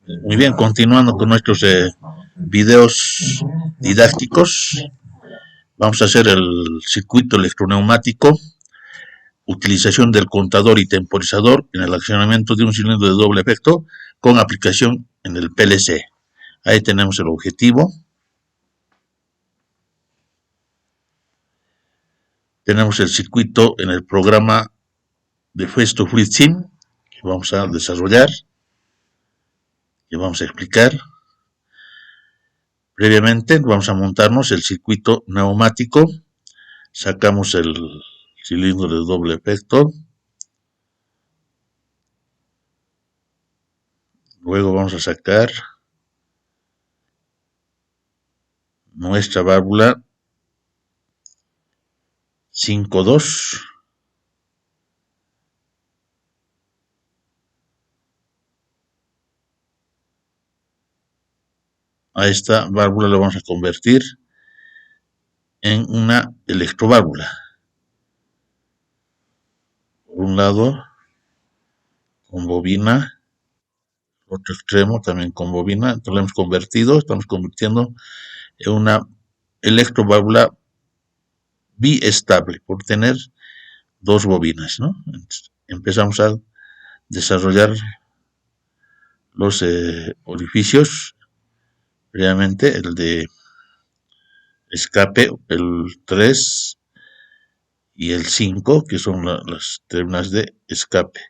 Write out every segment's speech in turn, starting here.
Muy bien, continuando con nuestros videos didácticos, vamos a hacer el circuito electroneumático, utilización del contador y temporizador en el accionamiento de un cilindro de doble efecto con aplicación en el PLC. Ahí tenemos el objetivo. Tenemos el circuito en el programa de Festo FluidSim que vamos a desarrollar, que vamos a explicar. Previamente vamos a montarnos el circuito neumático, sacamos el cilindro de doble efecto, luego vamos a sacar nuestra válvula 5.2, a esta válvula la vamos a convertir en una electroválvula. Por un lado con bobina, otro extremo también con bobina, entonces lo hemos convertido, estamos convirtiendo en una electroválvula biestable por tener dos bobinas, ¿no? Entonces, empezamos a desarrollar los orificios, previamente el de escape, el 3 y el 5, que son las terminales de escape.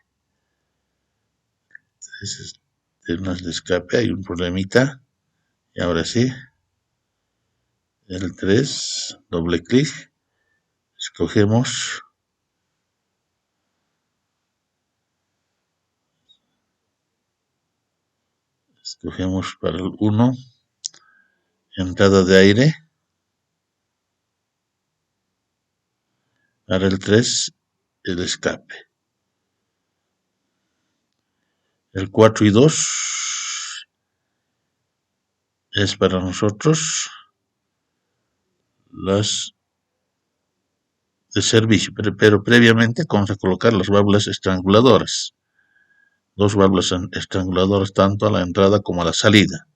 Entonces, terminales de escape, hay un problemita, y ahora sí, el 3, doble clic, escogemos para el 1, entrada de aire, para el 3, el escape. El 4 y 2 es para nosotros las de servicio, pero previamente vamos a colocar las válvulas estranguladoras. Dos válvulas estranguladoras tanto a la entrada como a la salida.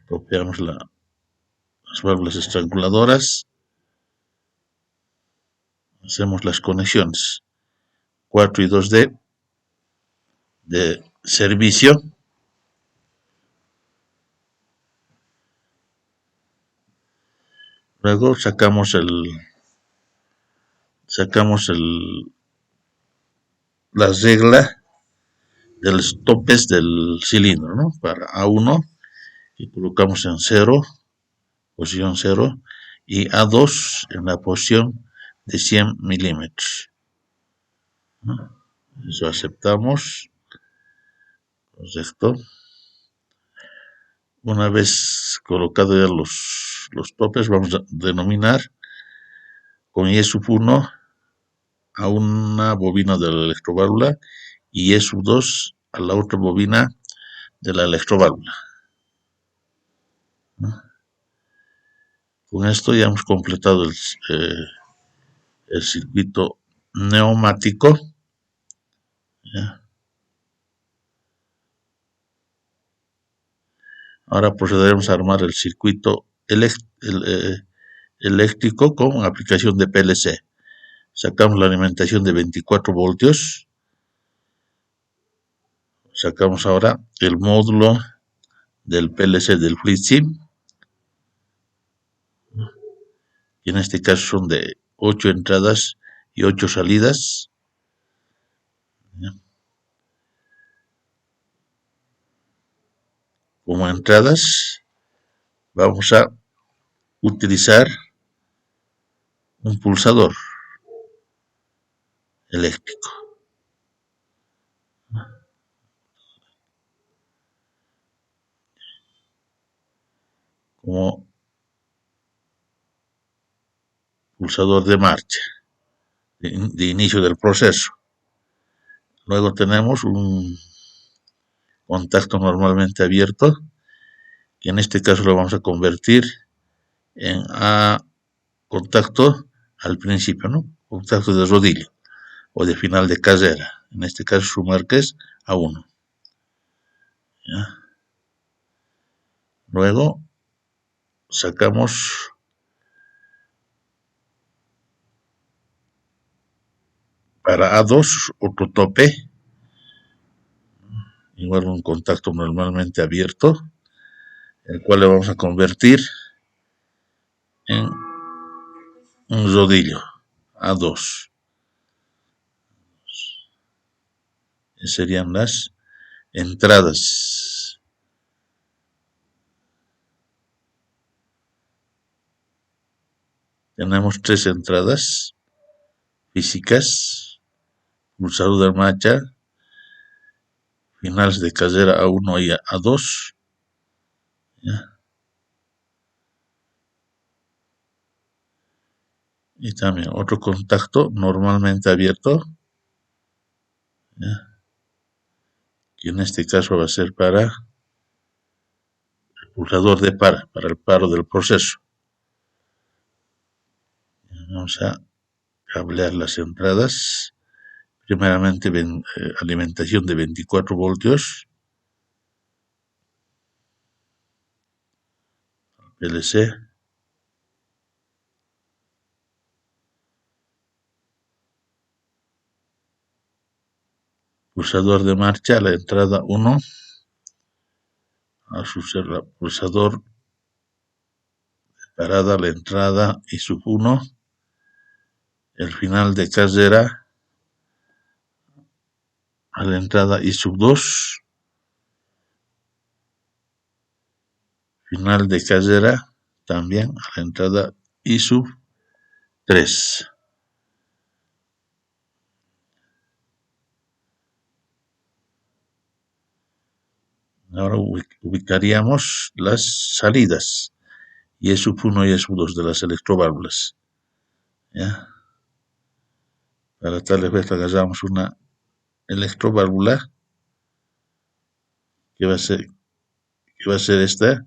Copiamos las válvulas estranguladoras, hacemos las conexiones 4 y 2D de servicio, luego sacamos la regla de los topes del cilindro, ¿no? Para A1 y colocamos en 0, posición 0, y A2 en la posición de 100 milímetros. ¿No? Eso aceptamos. Correcto. Una vez colocado ya los topes, vamos a denominar con I1 a una bobina de la electroválvula y I2 a la otra bobina de la electroválvula. ¿No? Con esto ya hemos completado el circuito neumático. ¿Ya? Ahora procederemos a armar el circuito eléctrico con aplicación de PLC. Sacamos la alimentación de 24 voltios. Sacamos ahora el módulo del PLC del FluidSim. Y en este caso son de 8 entradas y 8 salidas. Como entradas vamos a utilizar un pulsador eléctrico. Como pulsador de marcha, de inicio del proceso. Luego tenemos un contacto normalmente abierto, que en este caso lo vamos a convertir en A contacto al principio, ¿no? contacto de rodillo o de final de casera. En este caso su marca es A1. ¿Ya? Luego sacamos para A2 otro tope, igual un contacto normalmente abierto, el cual le vamos a convertir en un rodillo A2. Serían las entradas. Tenemos tres entradas físicas, pulsador de marcha, finales de casera A1 y A2. ¿Ya? Y también otro contacto normalmente abierto, ¿ya? Que en este caso va a ser para el pulsador de para el paro del proceso. Vamos a cablear las entradas. Primeramente alimentación de 24 voltios, PLC, pulsador de marcha, la entrada 1, a su pulsador de parada, la entrada y sub 1, el final de casera a la entrada y sub 2, final de casera también a la entrada y sub 3. Ahora ubicaríamos las salidas y sub 1 y sub 2 de las electroválvulas. ¿Ya? Para tal efecto agarramos una electroválvula que va a ser esta,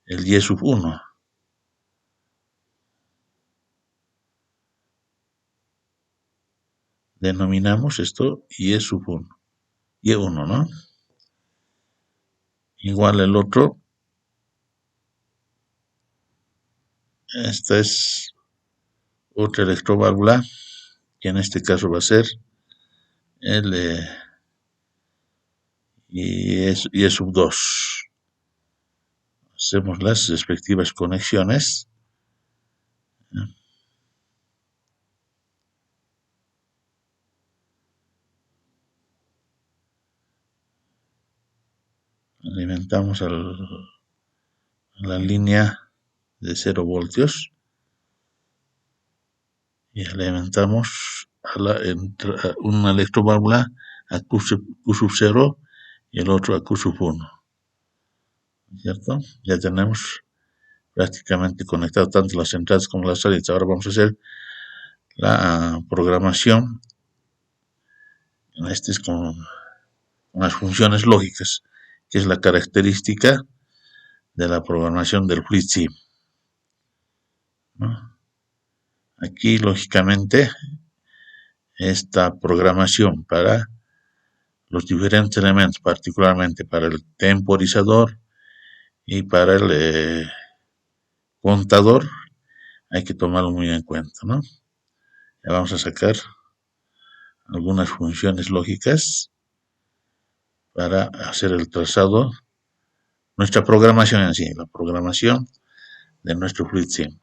el Y sub 1. Denominamos esto Y sub 1. Y1, ¿no? Igual el otro. Esta es otra electroválvula, que en este caso va a ser el Y sub 2. Hacemos las respectivas conexiones. Alimentamos a la línea de 0 voltios y alimentamos a una electroválvula a Q sub 0 y el otro a Q sub 1. ¿Cierto? Ya tenemos prácticamente conectado tanto las entradas como las salidas. Ahora vamos a hacer la programación. Este es con las funciones lógicas, que es la característica de la programación del FreeSIM, ¿no? Aquí, lógicamente, esta programación para los diferentes elementos, particularmente para el temporizador y para el contador, hay que tomarlo muy en cuenta, ¿no? Ya vamos a sacar algunas funciones lógicas para hacer el trazado, nuestra programación en sí, la programación de nuestro FreeSIM.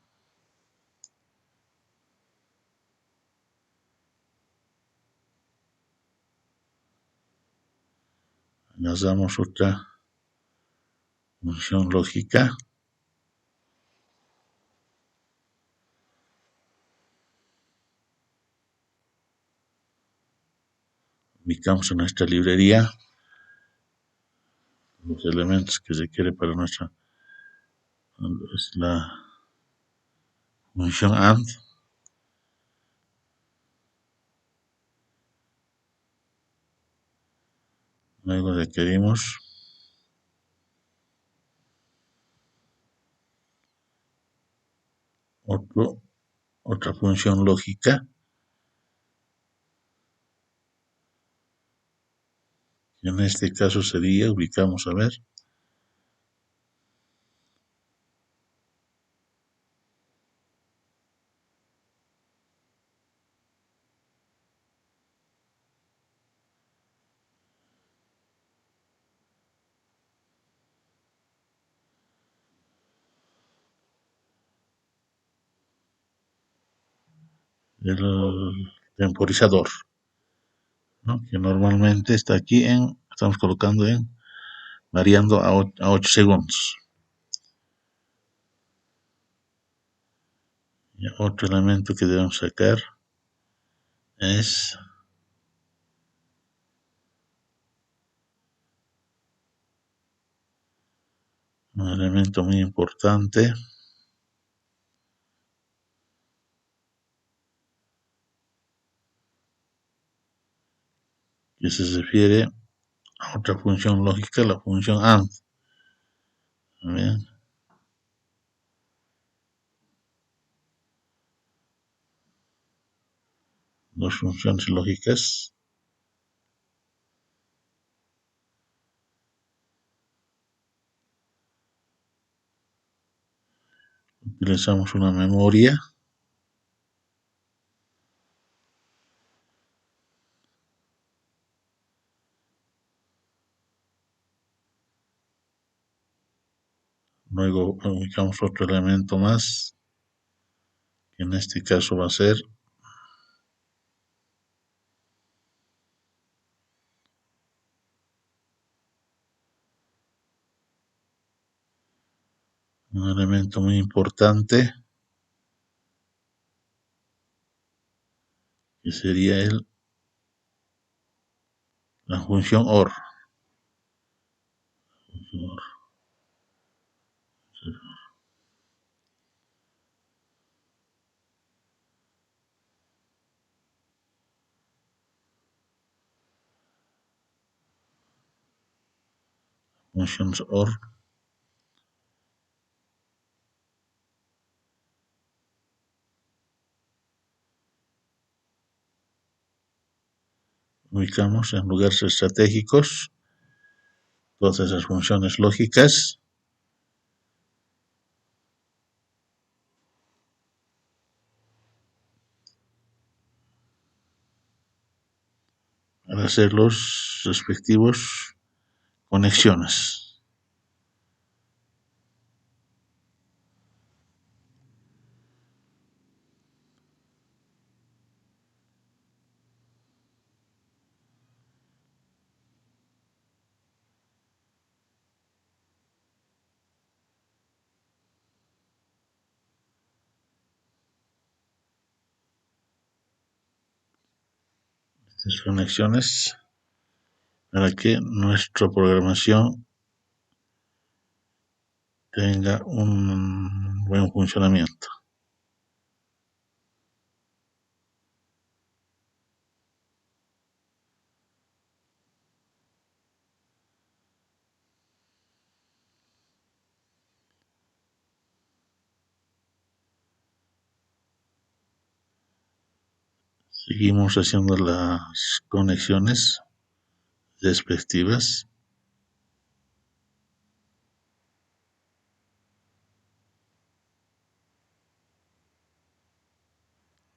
Nos damos otra función lógica. Ubicamos en nuestra librería los elementos que requiere para nuestra, es la función AND. Luego requerimos otra función lógica En este caso sería, ubicamos a ver, el temporizador, ¿no? Que normalmente está aquí estamos colocando variando a 8 segundos. Y otro elemento que debemos sacar es un elemento muy importante que se refiere a otra función lógica, la función AND. Bien, dos funciones lógicas. Utilizamos una memoria. Luego ubicamos otro elemento más, que en este caso va a ser un elemento muy importante, que sería la función OR. Functions OR. Ubicamos en lugares estratégicos todas esas funciones lógicas. Para hacer los respectivos conexiones. Estas conexiones para que nuestra programación tenga un buen funcionamiento. Seguimos haciendo las conexiones respectivas.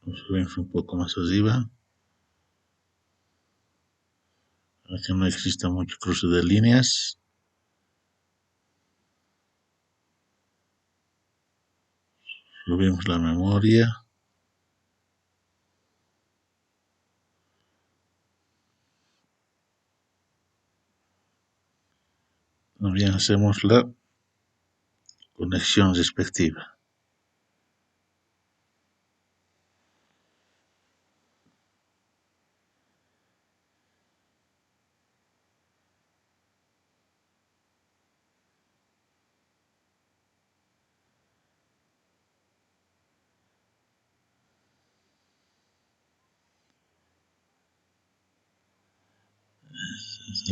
Subimos un poco más arriba para que no exista mucho cruce de líneas. Subimos la memoria. También hacemos la conexión respectiva.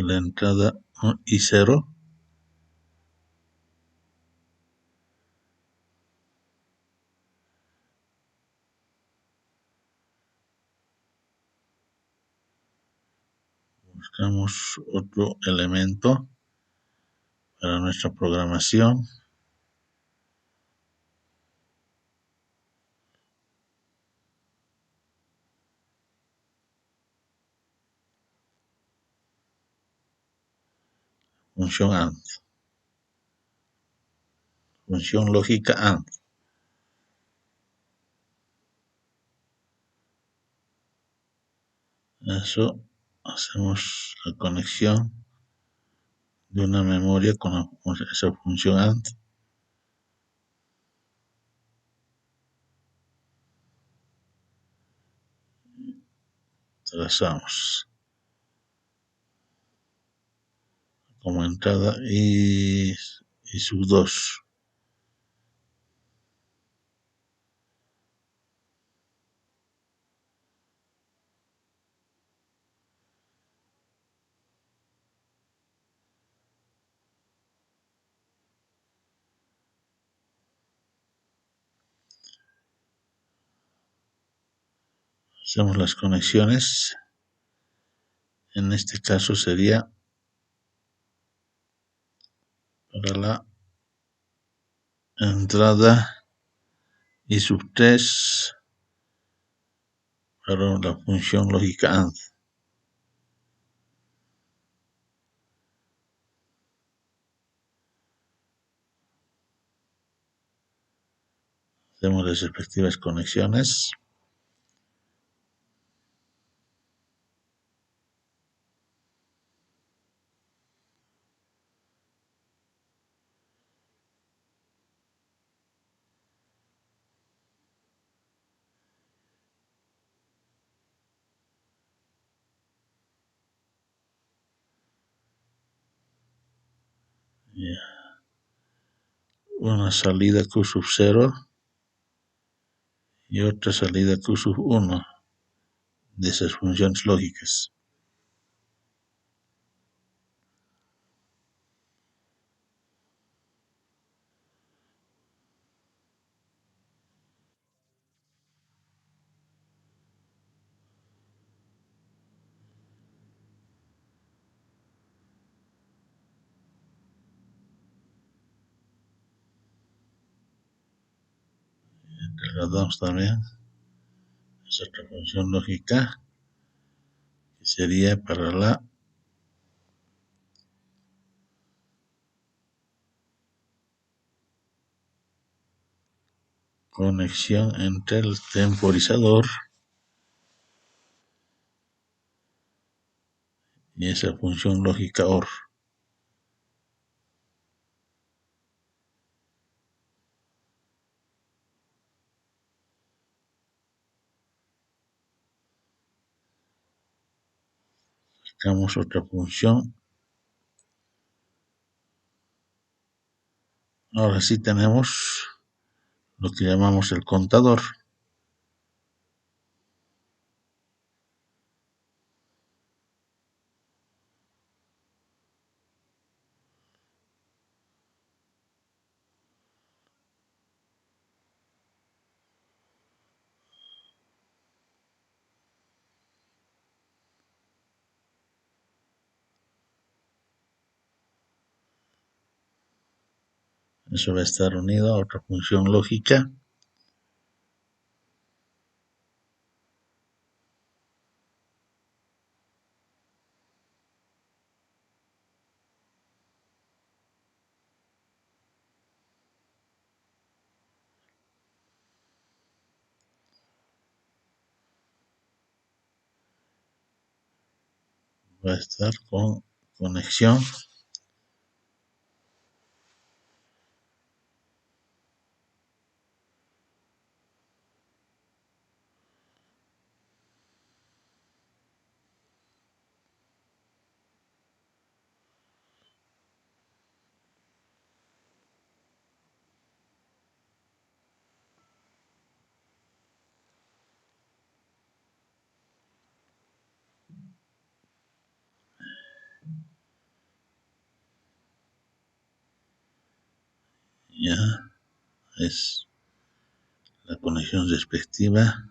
La entrada y 0. Buscamos otro elemento para nuestra programación. Función AND. Función lógica AND. Eso, hacemos la conexión de una memoria con esa función AND. Trazamos como entrada y sub 2. Hacemos las conexiones. En este caso sería para la entrada y sub 3 para la función lógica AND. Hacemos las respectivas conexiones. Una salida Q sub 0 y otra salida Q sub 1 de esas funciones lógicas. Trasladamos también esa otra función lógica que sería para la conexión entre el temporizador y esa función lógica OR. Sacamos otra función. Ahora sí tenemos lo que llamamos el contador. Eso va a estar unido a otra función lógica. Va a estar con conexión ya es la conexión respectiva.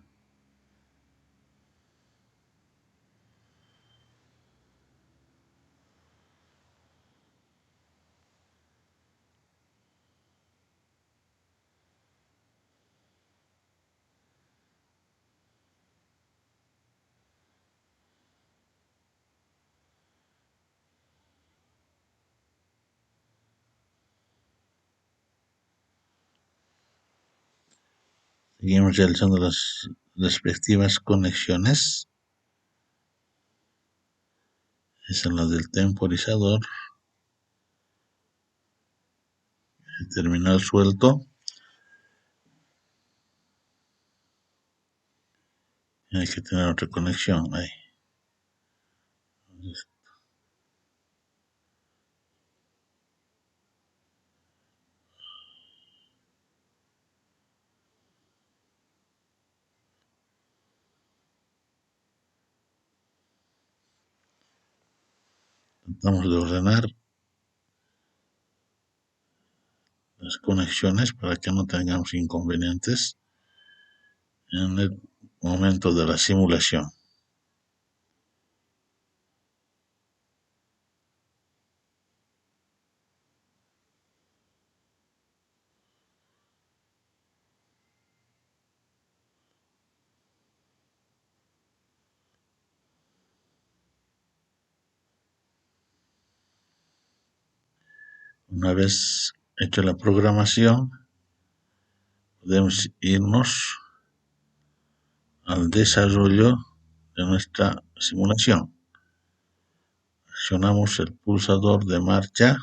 Seguimos realizando las respectivas conexiones. Esa es la del temporizador. El terminal suelto. Hay que tener otra conexión ahí. Tratamos de ordenar las conexiones para que no tengamos inconvenientes en el momento de la simulación. Una vez hecha la programación, podemos irnos al desarrollo de nuestra simulación. Accionamos el pulsador de marcha.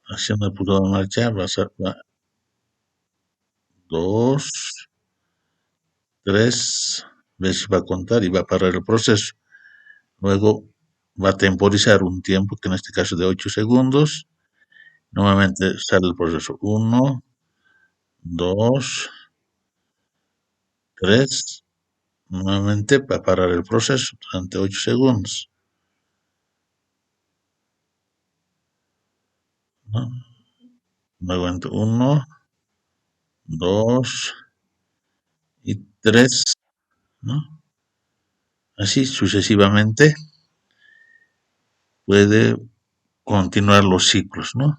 Acción del pulsador de marcha va a ser 2, 3 veces va a contar y va a parar el proceso. Luego va a temporizar un tiempo, que en este caso es de 8 segundos. Nuevamente sale el proceso. 1, 2, 3. Nuevamente va a parar el proceso durante 8 segundos. ¿No? Luego 1, 2 y 3. ¿No? Así sucesivamente puede continuar los ciclos, ¿no?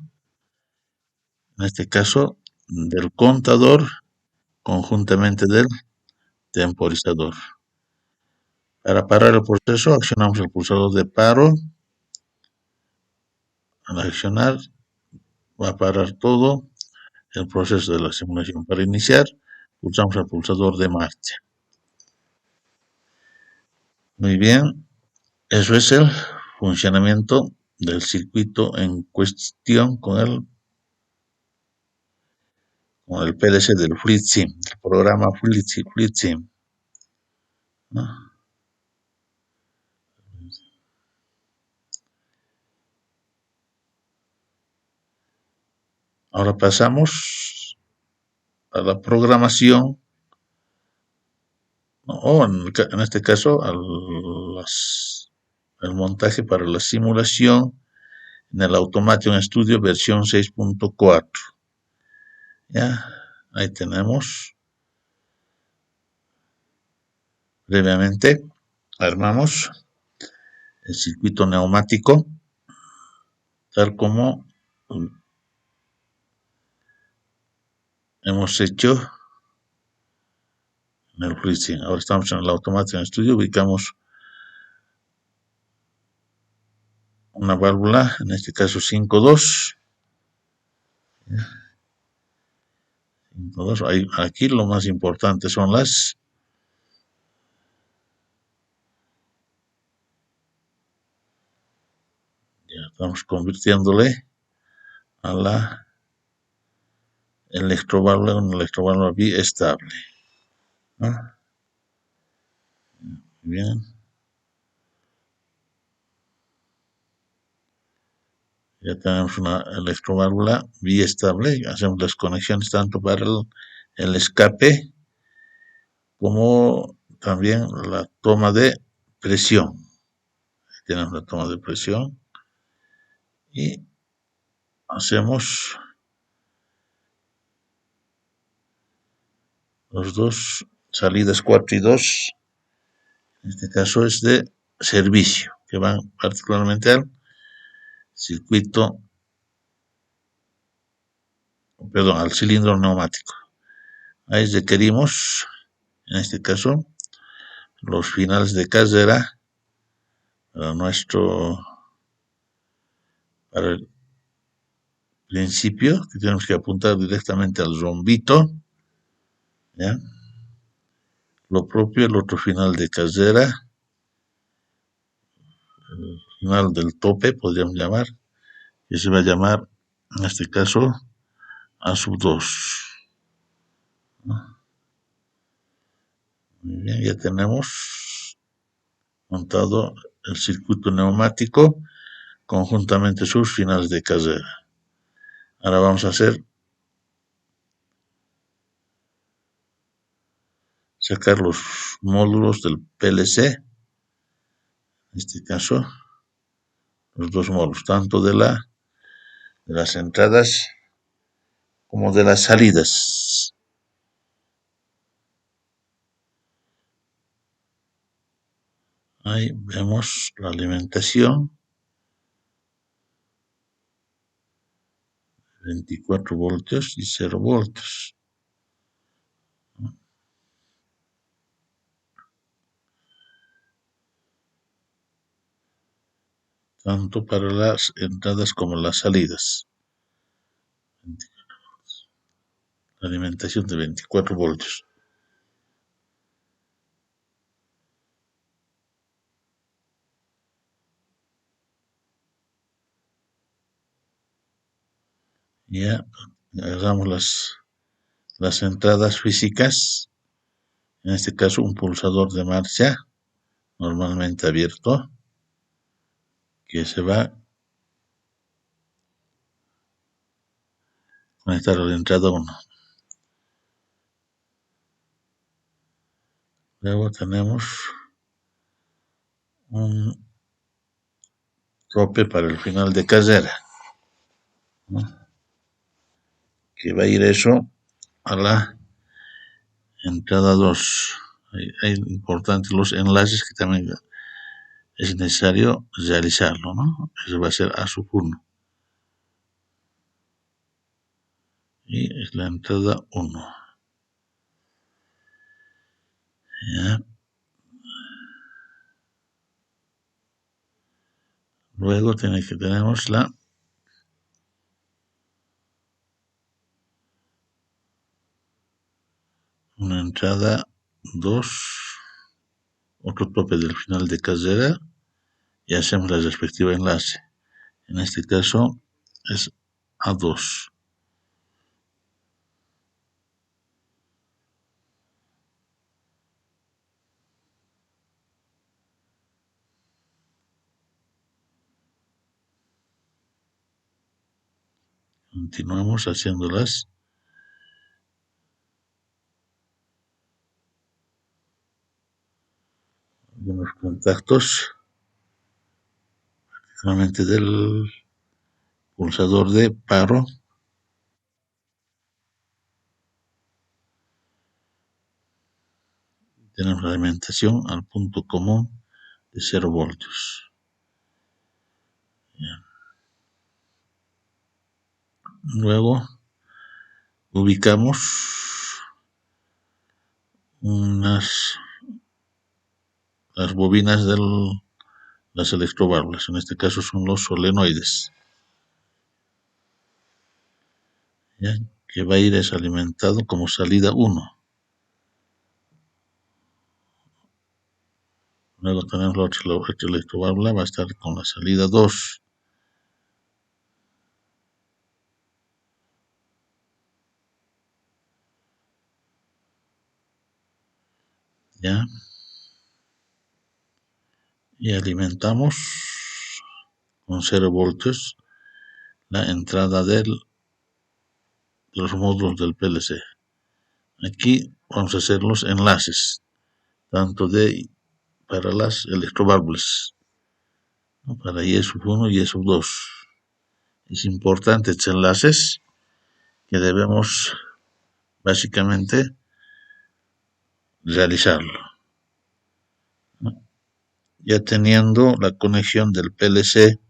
En este caso, del contador conjuntamente del temporizador. Para parar el proceso, accionamos el pulsador de paro. Al accionar, va a parar todo el proceso de la simulación. Para iniciar, pulsamos el pulsador de marcha. Muy bien, eso es el funcionamiento del circuito en cuestión con el PLC del FluidSim, el programa FluidSim, ¿no? Ahora pasamos a la programación, ¿no? O en este caso el montaje para la simulación en el Automation Studio versión 6.4. Ya, ahí tenemos. Previamente armamos el circuito neumático tal como hemos hecho en el FreeSync. Ahora estamos en el Automation Studio, ubicamos una válvula, en este caso 5.2. Aquí lo más importante son las estamos convirtiéndole a la electroválvula, una electroválvula biestable, ¿no? Bien. Ya tenemos una electroválvula biestable. Hacemos las conexiones tanto para el escape como también la toma de presión. Tenemos la toma de presión y hacemos los dos salidas 4 y 2. En este caso es de servicio, que van particularmente al circuito, perdón, al cilindro neumático. Ahí requerimos, en este caso, los finales de casera para principio, que tenemos que apuntar directamente al rombito, ¿ya? Lo propio, el otro final de casera, el final del tope, podríamos llamar, que se va a llamar, en este caso, A sub 2. Muy bien, ya tenemos montado el circuito neumático conjuntamente sus finales de casera. Ahora vamos a sacar los módulos del PLC, en este caso, los dos módulos, tanto de las entradas como de las salidas. Ahí vemos la alimentación, 24 voltios y 0 voltios. Tanto para las entradas como las salidas. La alimentación de 24 voltios. Ya agarramos las entradas físicas, en este caso un pulsador de marcha normalmente abierto, que se va a conectar a la entrada 1. Luego tenemos un tope para el final de casera, ¿no? Que va a ir eso a la entrada 2. Hay importantes los enlaces que también es necesario realizarlo, ¿no? Eso va a ser A sub 1. Y es la entrada 1. ¿Ya? Luego tenemos una entrada 2, otro tope del final de casera, y hacemos la respectiva enlace. En este caso es A2. Continuamos haciéndolas. Algunos contactos, solamente del pulsador de paro. Tenemos la alimentación al punto común de 0 voltios. Bien. Luego ubicamos las bobinas de las electroválvulas, en este caso son los solenoides, ¿ya? Que va a ir alimentado como salida 1. Luego tenemos la otra electroválvula, va a estar con la salida 2. ¿Ya? Y alimentamos con 0 voltios la entrada de los módulos del PLC. Aquí vamos a hacer los enlaces, tanto para las electroválvulas, ¿no? Para I sub 1 y I sub 2. Es importante estos enlaces que debemos básicamente realizarlo, ¿no? Ya teniendo la conexión del PLC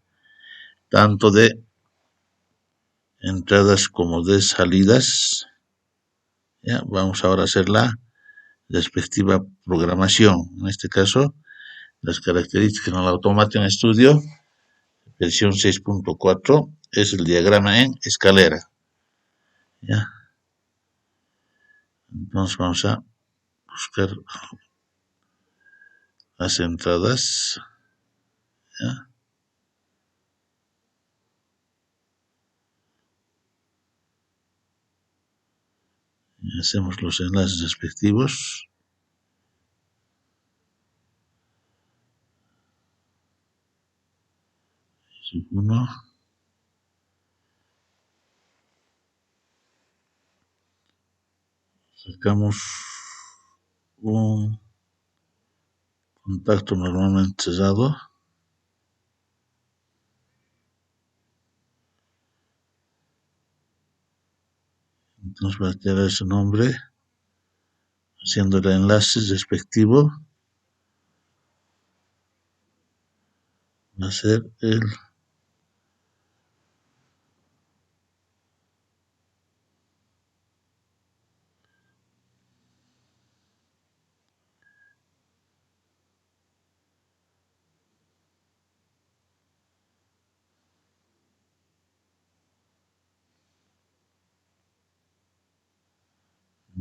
tanto de entradas como de salidas, ya vamos ahora a hacer la respectiva programación. En este caso, las características en el Automation Studio versión 6.4 es el diagrama en escalera. ¿Ya? Entonces vamos a buscar las entradas. ¿Ya? Y hacemos los enlaces respectivos. Uno. Sacamos un contacto normalmente cerrado. Entonces va a quedar ese nombre, haciendo el enlace respectivo. Va a ser el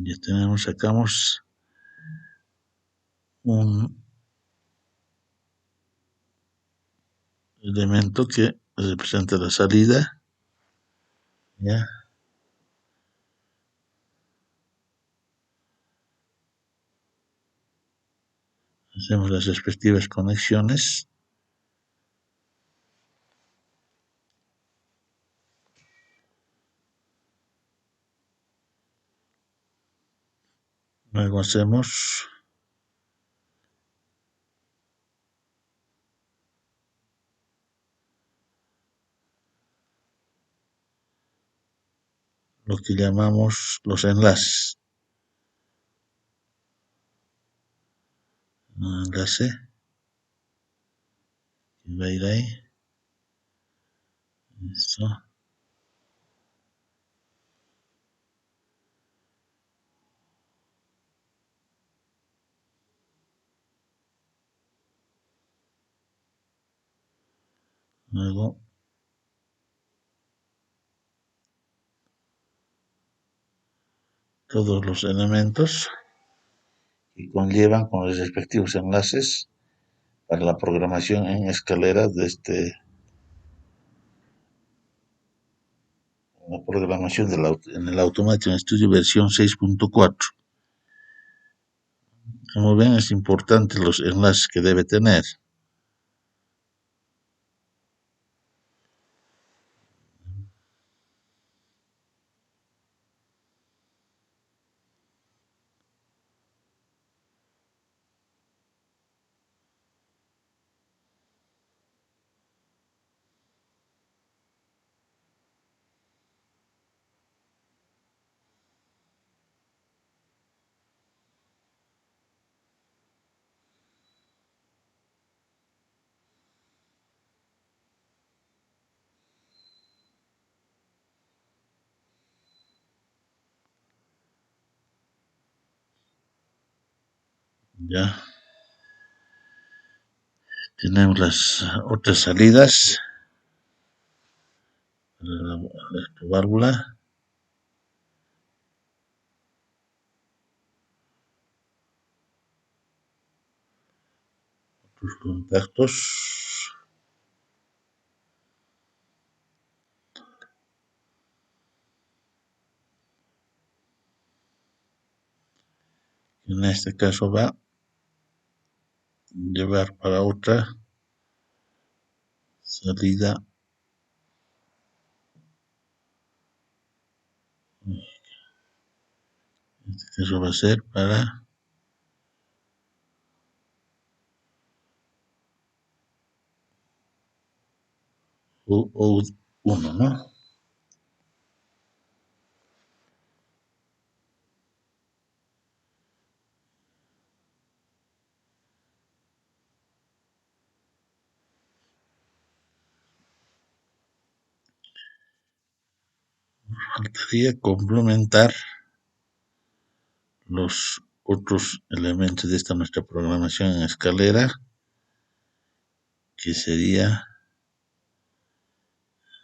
ya tenemos, sacamos un elemento que representa la salida. ¿Ya? Hacemos las respectivas conexiones. Luego hacemos lo que llamamos los enlaces. Un enlace que va a ir ahí. Esto. Luego todos los elementos que conllevan con los respectivos enlaces para la programación en escalera de la programación en el Automation Studio versión 6.4. Como ven, es importante los enlaces que debe tener. Ya tenemos las otras salidas para la válvula. Tus contactos. En este caso va a llevar para otra salida. En este caso va a ser para U1, ¿no? Faltaría complementar los otros elementos de esta nuestra programación en escalera, que sería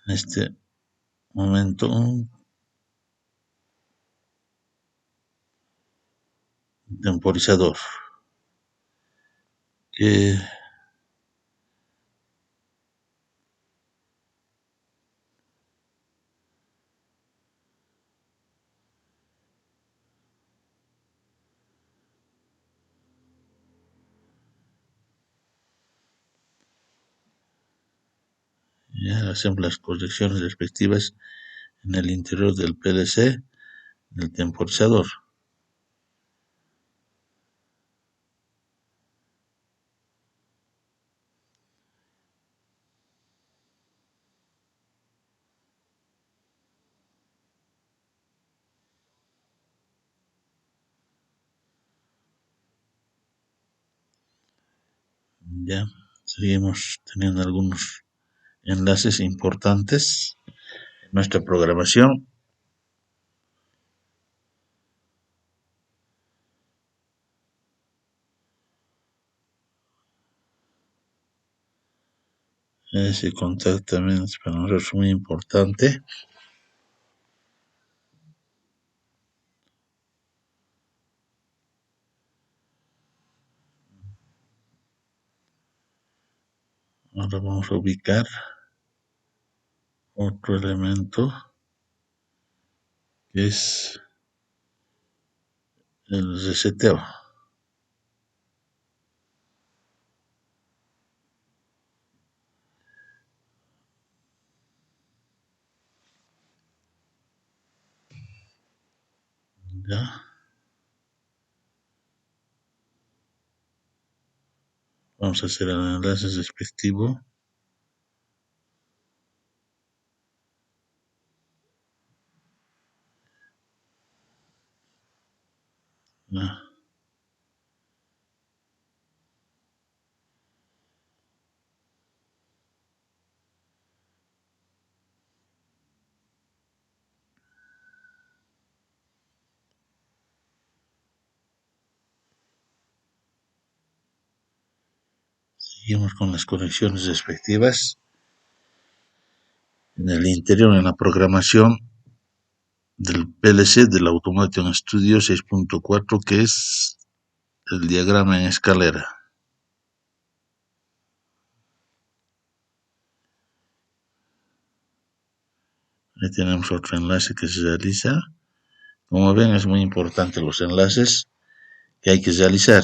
en este momento un temporizador que ya hacemos las correcciones respectivas en el interior del PLC del temporizador. Ya seguimos teniendo algunos enlaces importantes en nuestra programación. Ese contacto también es para nosotros muy importante. Ahora vamos a ubicar otro elemento que es el reseteo. Ya vamos a hacer el enlace respectivo. Ya. Seguimos con las conexiones respectivas. En el interior, en la programación del PLC del Automation Studio 6.4, que es el diagrama en escalera. Ahí tenemos otro enlace que se realiza. Como ven, es muy importante los enlaces que hay que realizar.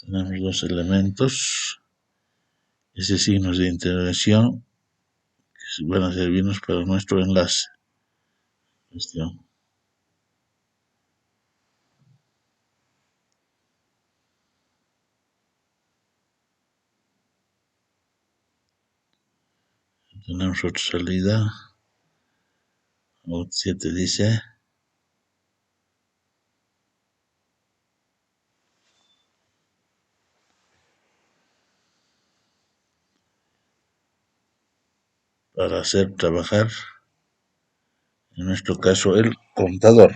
Tenemos dos elementos, ese signos de interacción que van a servirnos para nuestro enlace. Tenemos otra salida. Out 7 dice. Para hacer trabajar, en nuestro caso, el contador.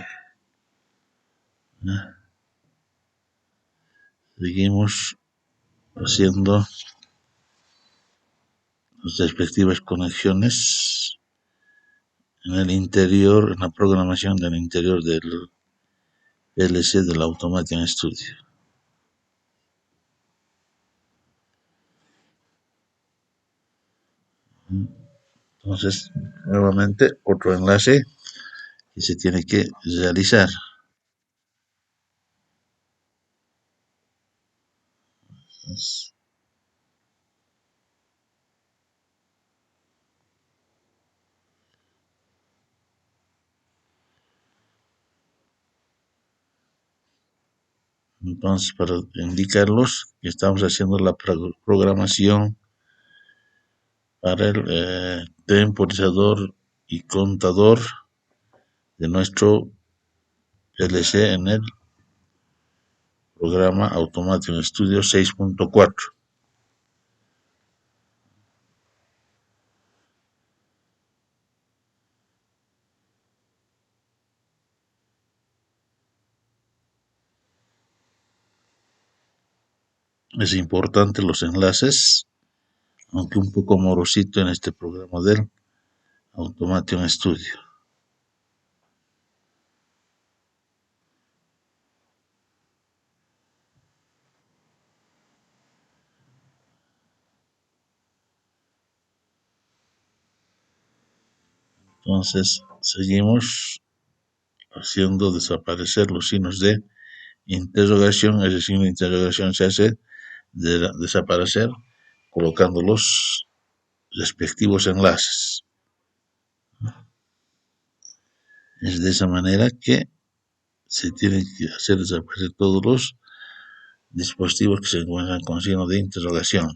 Seguimos haciendo las respectivas conexiones en el interior, en la programación del interior del PLC del Automation Studio. Entonces, nuevamente, otro enlace que se tiene que realizar. Entonces, para indicarlos que estamos haciendo la programación para el temporizador y contador de nuestro PLC en el programa Automation Studio 6.4. Es importante los enlaces, aunque un poco morosito en este programa del Automation Studio. Entonces seguimos haciendo desaparecer los signos de interrogación. Ese signo de interrogación se hace desaparecer colocando los respectivos enlaces. Es de esa manera que se tienen que hacer desaparecer todos los dispositivos que se encuentran con signo de interrogación.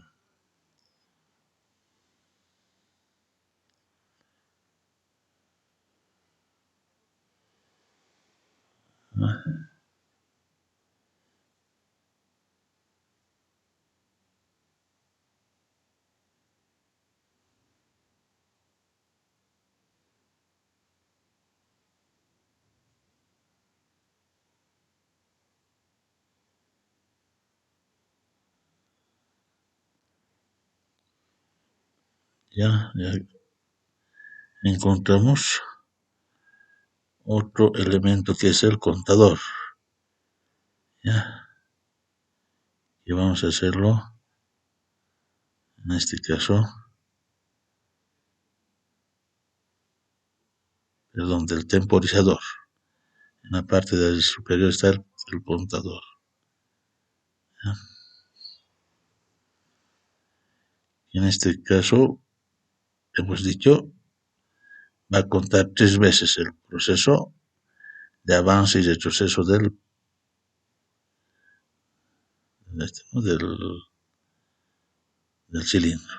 Ya encontramos otro elemento que es el contador. Ya, y vamos a hacerlo en este caso, del temporizador. En la parte del superior está el contador. ¿Ya? Y en este caso, hemos dicho, va a contar 3 veces el proceso de avance y retroceso del cilindro.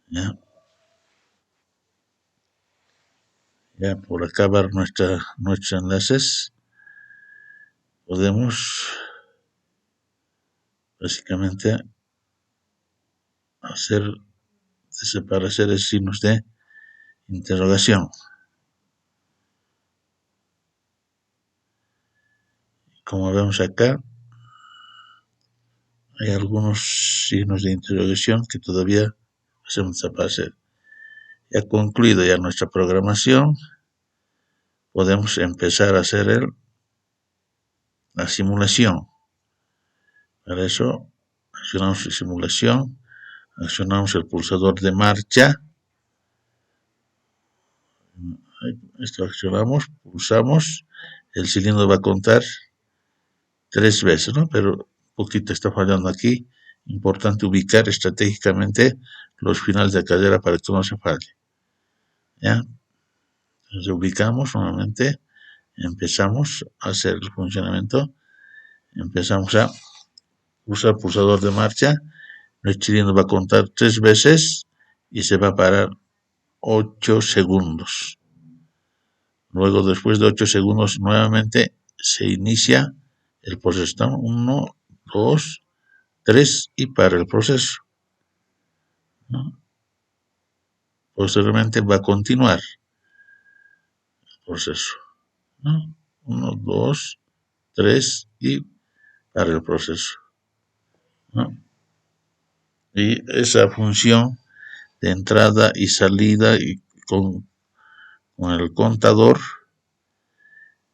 ¿Ya? Ya por acabar nuestros enlaces, podemos básicamente hacer desaparecer signos de interrogación. Como vemos acá, hay algunos signos de interrogación que todavía hacemos desaparecer. Ya concluido ya nuestra programación, podemos empezar a hacer la simulación. Para eso, accionamos la simulación, accionamos el pulsador de marcha. Esto accionamos, pulsamos, el cilindro va a contar 3 veces, ¿no? Pero un poquito está fallando aquí. Importante ubicar estratégicamente los finales de cadera para que no se falle. ¿Ya? Entonces ubicamos nuevamente, empezamos a hacer el funcionamiento, empezamos a usar el pulsador de marcha, el cilindro va a contar 3 veces y se va a parar 8 segundos. Luego, después de 8 segundos, nuevamente se inicia el proceso. 1, 2, 3 y para el proceso. ¿No? Posteriormente va a continuar el proceso. ¿No? 1, 2, 3 y para el proceso. ¿No? Y esa función de entrada y salida y con el contador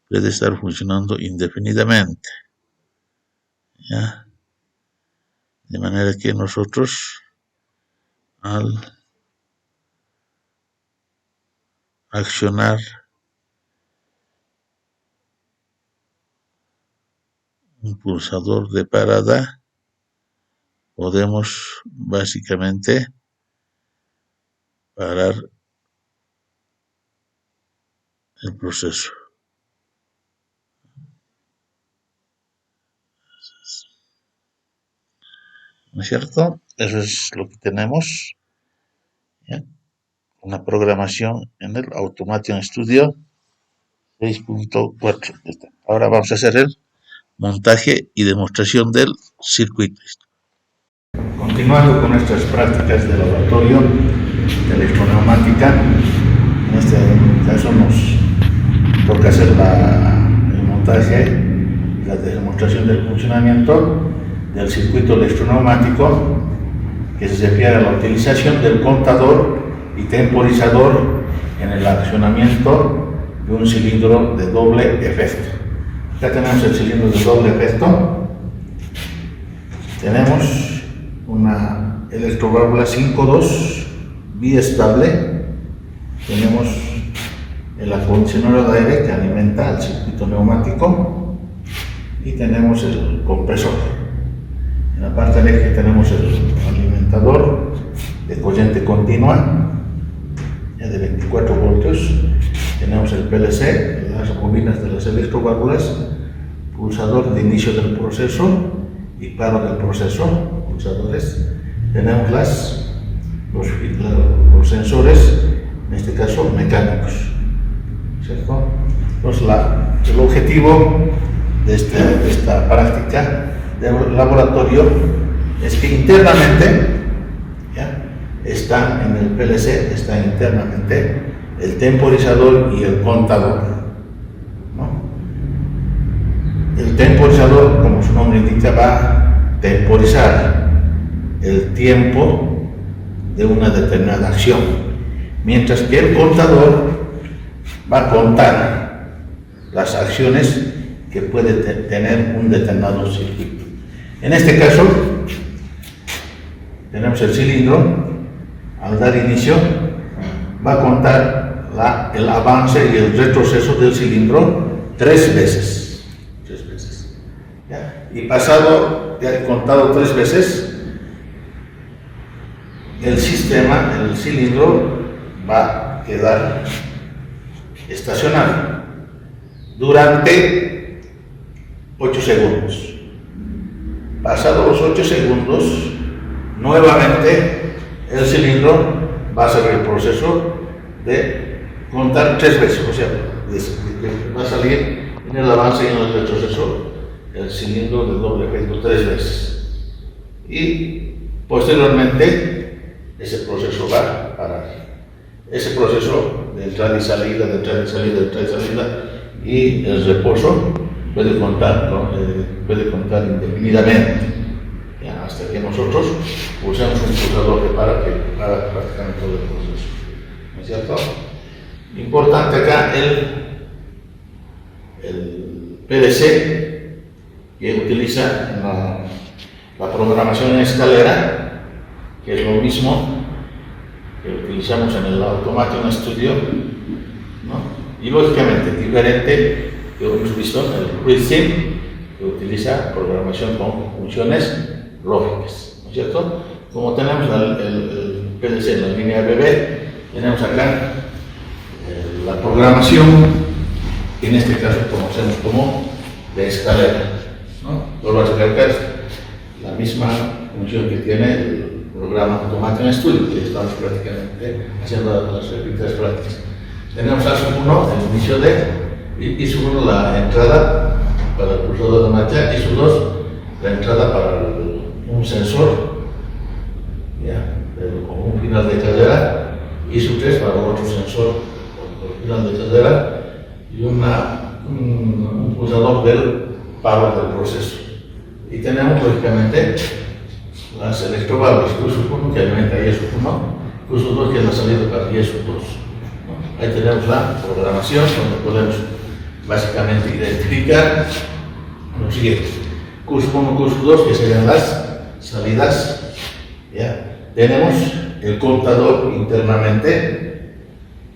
puede estar funcionando indefinidamente. ¿Ya? De manera que nosotros al accionar un pulsador de parada podemos básicamente parar el proceso. ¿No es cierto? Eso es lo que tenemos. ¿Ya? Una programación en el Automation Studio 6.4. Ahora vamos a hacer el montaje y demostración del circuito. Continuando con nuestras prácticas de laboratorio de electroneumática, en este caso nos toca hacer el montaje y la demostración del funcionamiento del circuito electroneumático, que se refiere a la utilización del contador y temporizador en el accionamiento de un cilindro de doble efecto. Acá tenemos el cilindro de doble efecto. Tenemos una electroválvula 5.2 biestable. Tenemos el acondicionador de aire que alimenta el circuito neumático y tenemos el compresor. En la parte del eje tenemos el alimentador de corriente continua de 24 voltios. Tenemos el PLC, las bobinas de las electroválvulas, pulsador de inicio del proceso y paro del proceso, pulsadores. Tenemos los sensores, en este caso mecánicos, ¿cierto? Entonces el objetivo de esta práctica de laboratorio es que internamente está en el PLC, está internamente el temporizador y el contador, ¿no? El temporizador, como su nombre indica, va a temporizar el tiempo de una determinada acción, mientras que el contador va a contar las acciones que puede tener un determinado circuito. En este caso, tenemos el cilindro. Al dar inicio, va a contar el avance y el retroceso del cilindro tres veces. ¿Ya? Y pasado, ya contado 3 veces, el sistema, el cilindro, va a quedar estacionado durante 8 segundos. Pasados los 8 segundos, nuevamente el cilindro va a hacer el proceso de contar 3 veces, o sea, va a salir en el avance y en el retroceso el cilindro de doble efecto 3 veces. Y posteriormente ese proceso va a parar. Ese proceso de entrada y salida, de entrada y salida, de entrada y salida, y el reposo puede contar, ¿no? Puede contar indefinidamente, ¿ya? Hasta que nosotros usemos un pulsador que para prácticamente todo el proceso, ¿no es cierto? Importante acá el PLC, que utiliza la programación en escalera, que es lo mismo que utilizamos en el Automation Studio, ¿no? Y lógicamente diferente que hemos visto en el FreeSync, que utiliza programación con funciones lógicas, ¿no es cierto? Como tenemos el PLC en la línea BB, tenemos acá la programación, que en este caso conocemos como de escalera, ¿no? Vuelvo a recalcar la misma función que tiene el programa Automation Studio, que estamos prácticamente haciendo las repetidas prácticas. Tenemos ASU1, el inicio de, y ASU1 la entrada para el pulsador de marcha, y ASU2 la entrada para un sensor, ¿ya? Con un final de cadera, y ASU3 para otro sensor con final de cadera, y un pulsador del paro del proceso. Y tenemos lógicamente las electroválvulas, ISU1 que alimenta ISU1, ISU2 que es la salida para ISU2. Ahí tenemos la programación donde podemos básicamente identificar lo siguiente: QSU1, QSU2, que serían las salidas, ¿ya? Tenemos el contador internamente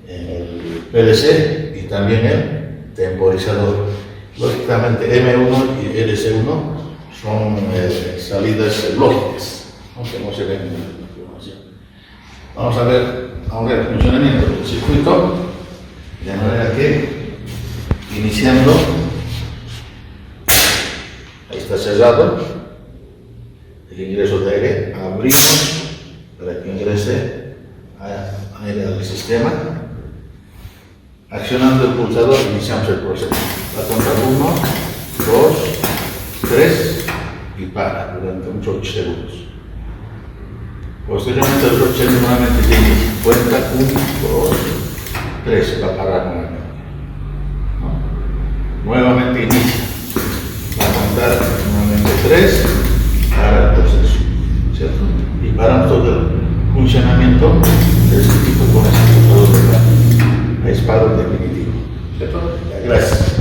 en el PLC y también el temporizador. Lógicamente M1 y LC1 son salidas lógicas, aunque no se ven en la información. Vamos a ver ahora el funcionamiento del circuito, de manera que, iniciando, ahí está cerrado el ingreso de aire, abrimos para que ingrese aire al sistema. Accionando el pulsador, iniciamos el proceso. Va a contar 1, 2, 3 y para durante unos 8 segundos. Posteriormente los 8 segundos nuevamente se inicia. Cuenta 1, 2, 3, se va a parar nuevamente. ¿No? Nuevamente inicia. Va a apretar nuevamente 3 para el proceso, ¿cierto? Y paramos todo el funcionamiento del circuito con ese computador de la espalda definitivo, ¿cierto? Gracias.